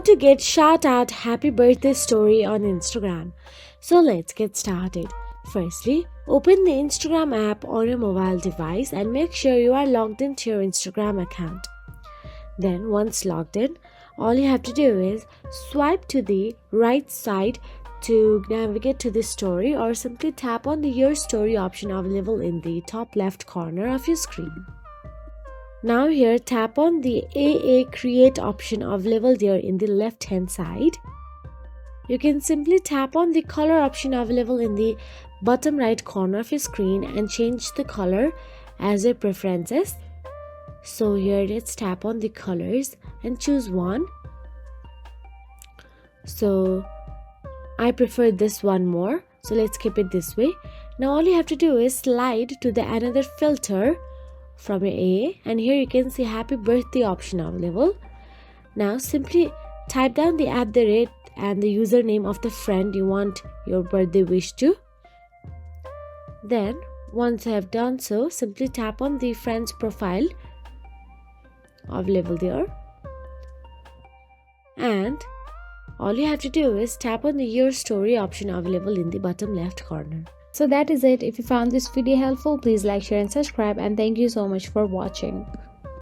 to get shout out happy birthday story on Instagram. So let's get started. Firstly, open the Instagram app on your mobile device and make sure you are logged into your Instagram account. Then once logged in, all you have to do is swipe to the right side to navigate to the story, or simply tap on the Your Story option available in the top left corner of your screen. Now here, tap on the AA Create option available there in the left hand side. You can simply tap on the color option available in the bottom right corner of your screen and change the color as your preferences. So here, let's tap on the colors and choose one. So I prefer this one more, so let's keep it this way. Now all you have to do is slide to the another filter from your AA, and here you can see happy birthday option available. Now simply type down the @ and the username of the friend you want your birthday wish to. Then once you have done so, simply tap on the friend's profile available there, and all you have to do is tap on the Your Story option available in the bottom left corner. So that is it. If you found this video helpful, please like, share and subscribe, and thank you so much for watching.